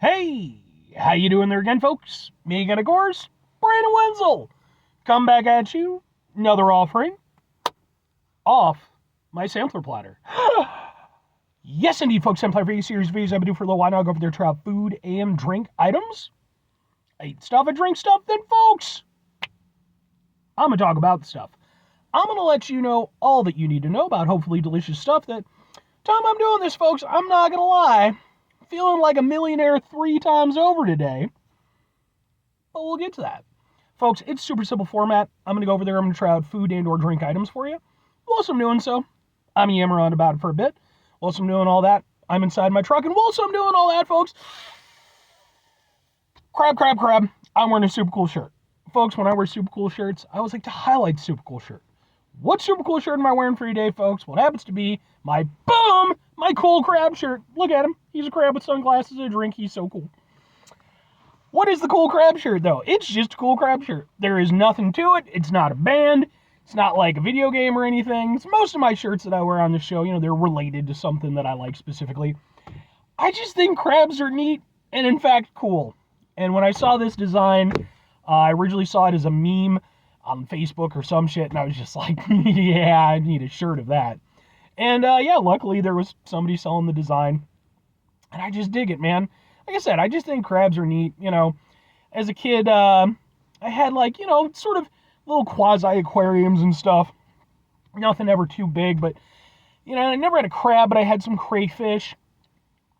Hey, how you doing there again, folks? Me again, of course, Brandon Wenzel. Come back at you, another offering off my sampler platter. Yes, indeed, folks, sampler for series of videos I've been doing for a little while now. I go over there to try out food and drink items. I eat stuff, I drink stuff, then, folks, I'm going to talk about the stuff. I'm going to let you know all that you need to know about hopefully delicious stuff that, time I'm doing this, folks, I'm not going to lie, feeling like a millionaire 3 times over today. But we'll get to that. Folks, it's super simple format. I'm going to go over there. I'm going to try out food and or drink items for you. Whilst I'm doing so, I'm yammering on about it for a bit. Whilst I'm doing all that, I'm inside my truck. And whilst I'm doing all that, folks, crab, I'm wearing a super cool shirt. Folks, when I wear super cool shirts, I always like to highlight super cool shirt. What super cool shirt am I wearing for you today, folks? What happens to be my cool crab shirt. Look at him. He's a crab with sunglasses and a drink. He's so cool. What is the cool crab shirt, though? It's just a cool crab shirt. There is nothing to it. It's not a band. It's not like a video game or anything. It's most of my shirts that I wear on the show, they're related to something that I like specifically. I just think crabs are neat and, in fact, cool. And when I saw this design, I originally saw it as a meme on Facebook or some shit, and I was just like, yeah, I need a shirt of that. And, luckily there was somebody selling the design, and I just dig it, man. Like I said, I just think crabs are neat. As a kid, I had sort of little quasi-aquariums and stuff. Nothing ever too big, but, I never had a crab, but I had some crayfish.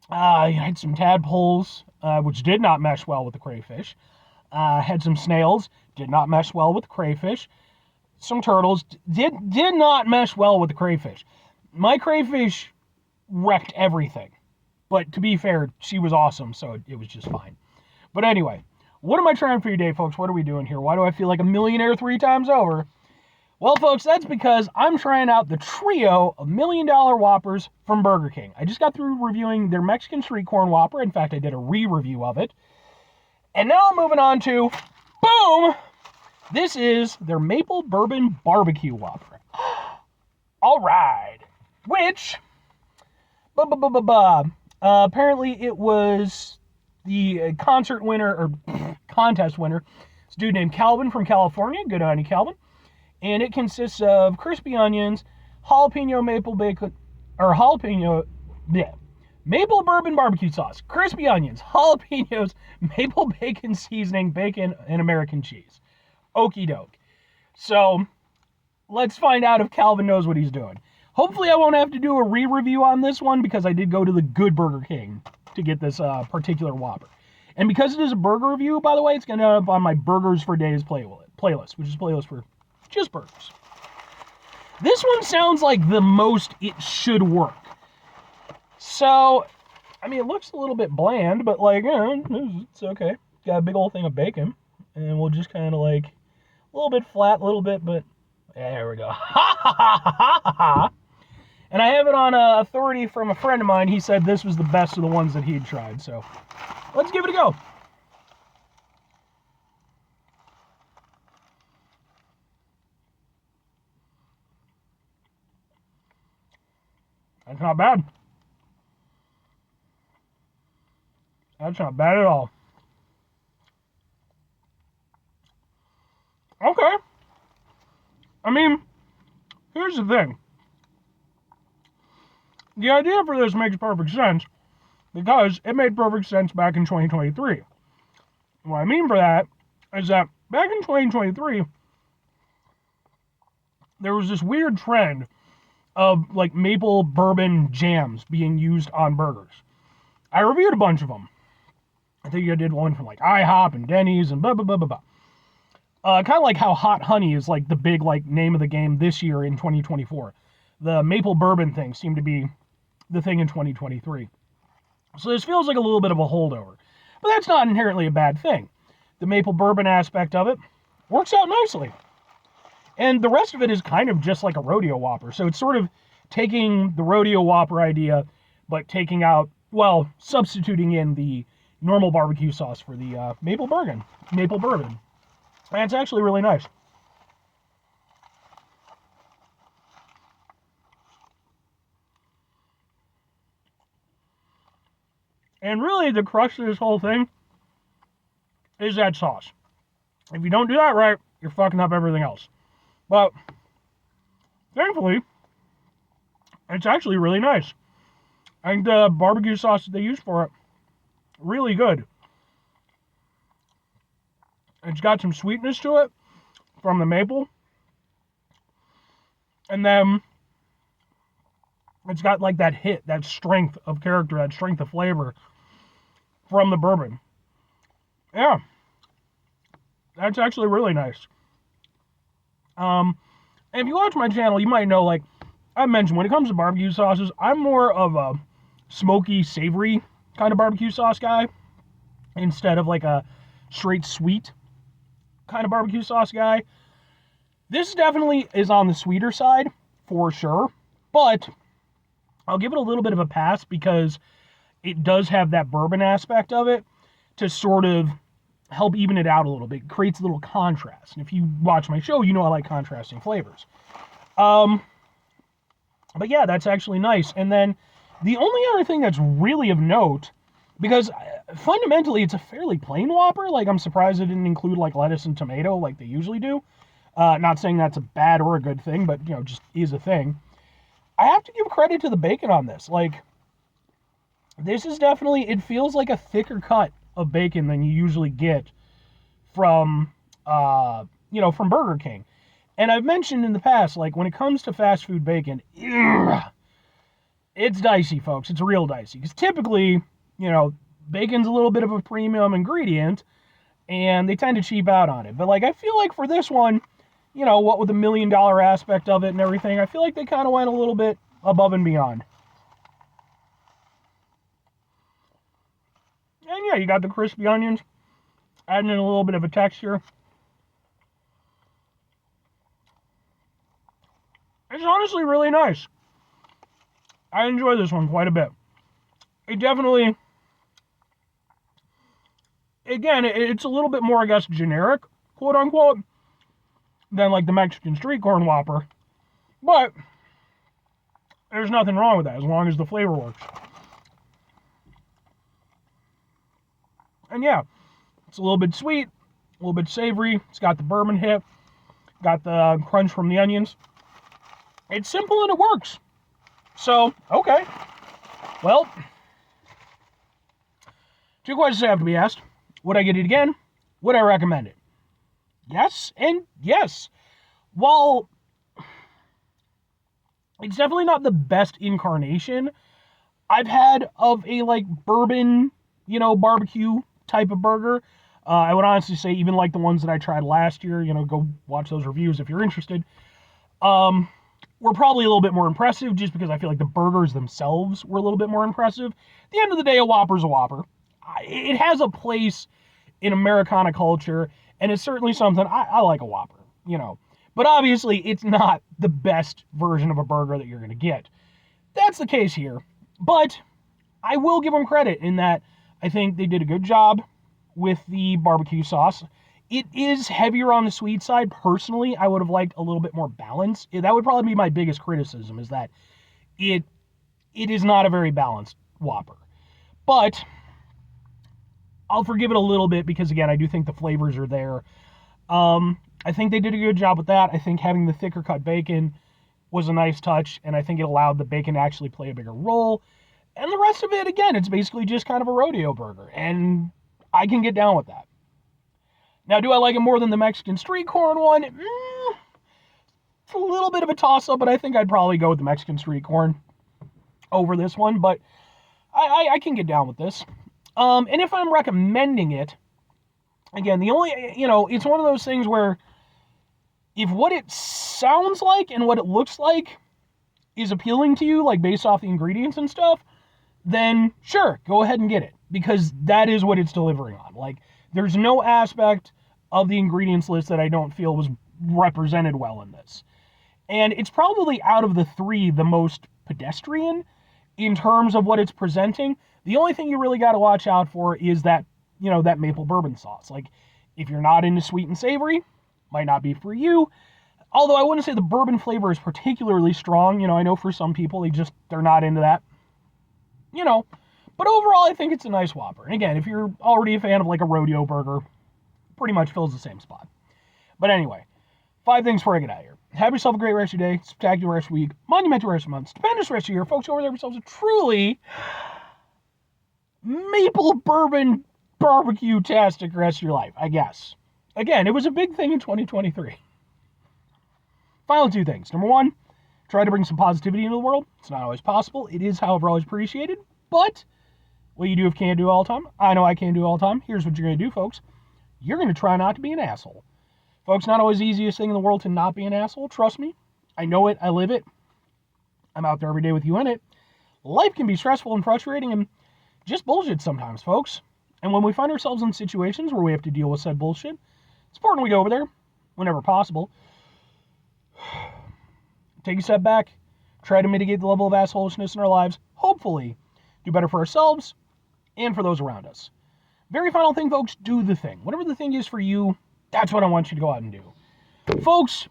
I had some tadpoles, which did not mesh well with the crayfish. Had some snails, did not mesh well with the crayfish. Some turtles, did not mesh well with the crayfish. My crayfish wrecked everything. But to be fair, she was awesome, so it was just fine. But anyway, what am I trying for you today, folks? What are we doing here? Why do I feel like a millionaire 3 times over? Well, folks, that's because I'm trying out the trio of $1 million Whoppers from Burger King. I just got through reviewing their Mexican street corn Whopper. In fact, I did a re-review of it. And now I'm moving on to, boom, this is their Maple Bourbon Barbecue Whopper. All right. Which, apparently it was the contest winner. It's a dude named Calvin from California. Good on you, Calvin. And it consists of crispy onions, maple bourbon barbecue sauce, crispy onions, jalapenos, maple bacon seasoning, bacon, and American cheese. Okie doke. So let's find out if Calvin knows what he's doing. Hopefully I won't have to do a re-review on this one because I did go to the good Burger King to get this particular Whopper. And because it is a burger review, by the way, it's going to end up on my Burgers for Days playlist, which is a playlist for just burgers. This one sounds like the most it should work. So, it looks a little bit bland, but it's okay. Got a big old thing of bacon, and we'll just kind of a little bit flat, a little bit, but there we go. And I have it on authority from a friend of mine. He said this was the best of the ones that he'd tried. So let's give it a go. That's not bad. That's not bad at all. Okay. Here's the thing. The idea for this makes perfect sense because it made perfect sense back in 2023. What I mean for that is that back in 2023, there was this weird trend of maple bourbon jams being used on burgers. I reviewed a bunch of them. I think I did one from IHOP and Denny's and blah, blah, blah, blah, blah. Kind of like how hot honey is the big name of the game this year in 2024. The maple bourbon thing seemed to be the thing in 2023. So this feels like a little bit of a holdover. But that's not inherently a bad thing. The maple bourbon aspect of it works out nicely. And the rest of it is kind of just like a rodeo Whopper. So it's sort of taking the rodeo Whopper idea, but substituting in the normal barbecue sauce for the maple bourbon. And it's actually really nice. And really, the crux of this whole thing is that sauce. If you don't do that right, you're fucking up everything else. But thankfully, it's actually really nice. I think the barbecue sauce that they use for it, really good. It's got some sweetness to it from the maple. And then it's got like that hit, that strength of character, that strength of flavor from the bourbon. Yeah. That's actually really nice. And if you watch my channel, you might know, like I mentioned, when it comes to barbecue sauces, I'm more of a smoky, savory kind of barbecue sauce guy instead of like a straight sweet kind of barbecue sauce guy. This definitely is on the sweeter side, for sure, but I'll give it a little bit of a pass because it does have that bourbon aspect of it to sort of help even it out a little bit. It creates a little contrast. And if you watch my show, you know I like contrasting flavors. But yeah, that's actually nice. And then the only other thing that's really of note, because fundamentally it's a fairly plain Whopper, like I'm surprised it didn't include like lettuce and tomato like they usually do. Not saying that's a bad or a good thing, but you know, just is a thing. I have to give credit to the bacon on this. Like, this is definitely, it feels like a thicker cut of bacon than you usually get from, from Burger King. And I've mentioned in the past, like, when it comes to fast food bacon, it's dicey, folks. It's real dicey. Because typically, bacon's a little bit of a premium ingredient, and they tend to cheap out on it. But, like, I feel like for this one, what with the $1 million aspect of it and everything, I feel like they kind of went a little bit above and beyond. And yeah, you got the crispy onions, adding in a little bit of a texture. It's honestly really nice. I enjoy this one quite a bit. It definitely, again, it's a little bit more, I guess, generic, quote unquote, than like the Mexican street corn Whopper. But there's nothing wrong with that as long as the flavor works. And yeah, it's a little bit sweet, a little bit savory. It's got the bourbon hit, got the crunch from the onions. It's simple and it works. So, okay. Well, 2 questions have to be asked. Would I get it again? Would I recommend it? Yes and yes. While it's definitely not the best incarnation I've had of a like bourbon, barbecue type of burger. I would honestly say even like the ones that I tried last year, go watch those reviews if you're interested. Were probably a little bit more impressive just because I feel like the burgers themselves were a little bit more impressive. At the end of the day, a Whopper's a Whopper. It has a place in Americana culture, and it's certainly something I like a Whopper, But obviously, it's not the best version of a burger that you're going to get. That's the case here. But I will give them credit in that I think they did a good job with the barbecue sauce. It is heavier on the sweet side. Personally, I would have liked a little bit more balance. That would probably be my biggest criticism, is that it is not a very balanced Whopper. But I'll forgive it a little bit because, again, I do think the flavors are there. I think they did a good job with that. I think having the thicker cut bacon was a nice touch, and I think it allowed the bacon to actually play a bigger role. And the rest of it, again, it's basically just kind of a rodeo burger, and I can get down with that. Now, do I like it more than the Mexican street corn one? It's a little bit of a toss-up, but I think I'd probably go with the Mexican street corn over this one, but I can get down with this. And if I'm recommending it, again, the only, it's one of those things where if what it sounds like and what it looks like is appealing to you, like based off the ingredients and stuff, then sure, go ahead and get it, because that is what it's delivering on. Like, there's no aspect of the ingredients list that I don't feel was represented well in this. And it's probably out of the 3 the most pedestrian in terms of what it's presenting. The only thing you really got to watch out for is that, that maple bourbon sauce. Like, if you're not into sweet and savory, might not be for you. Although I wouldn't say the bourbon flavor is particularly strong. I know for some people, they're not into that. But overall, I think it's a nice Whopper. And again, if you're already a fan of like a rodeo burger, pretty much fills the same spot. But anyway, 5 things before I get out of here. Have yourself a great rest of your day, spectacular rest of your week, monumental rest of your month, stupendous rest of your year. Folks, go over there yourselves a truly maple bourbon barbecue-tastic rest of your life, I guess. Again, it was a big thing in 2023. Final 2 things. Number 1, try to bring some positivity into the world. It's not always possible. It is, however, always appreciated. But what you do if you can't do it all the time, I know I can't do it all the time. Here's what you're going to do, folks. You're going to try not to be an asshole. Folks, not always the easiest thing in the world to not be an asshole. Trust me. I know it. I live it. I'm out there every day with you in it. Life can be stressful and frustrating and just bullshit sometimes, folks. And when we find ourselves in situations where we have to deal with said bullshit, it's important we go over there whenever possible. Take a step back. Try to mitigate the level of assholishness in our lives. Hopefully, do better for ourselves and for those around us. Very final thing, folks, do the thing. Whatever the thing is for you, that's what I want you to go out and do. Folks,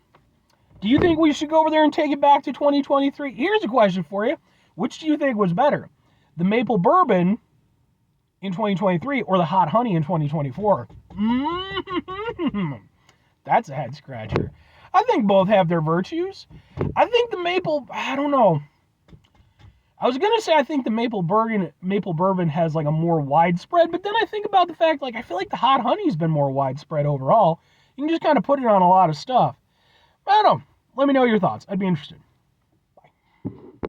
do you think we should go over there and take it back to 2023? Here's a question for you. Which do you think was better? The maple bourbon in 2023 or the hot honey in 2024? That's a head scratcher. I think both have their virtues. I think the maple, I don't know. I was going to say I think the maple bourbon has like a more widespread, but then I think about the fact, like, I feel like the hot honey's been more widespread overall. You can just kind of put it on a lot of stuff. I don't know. Let me know your thoughts. I'd be interested.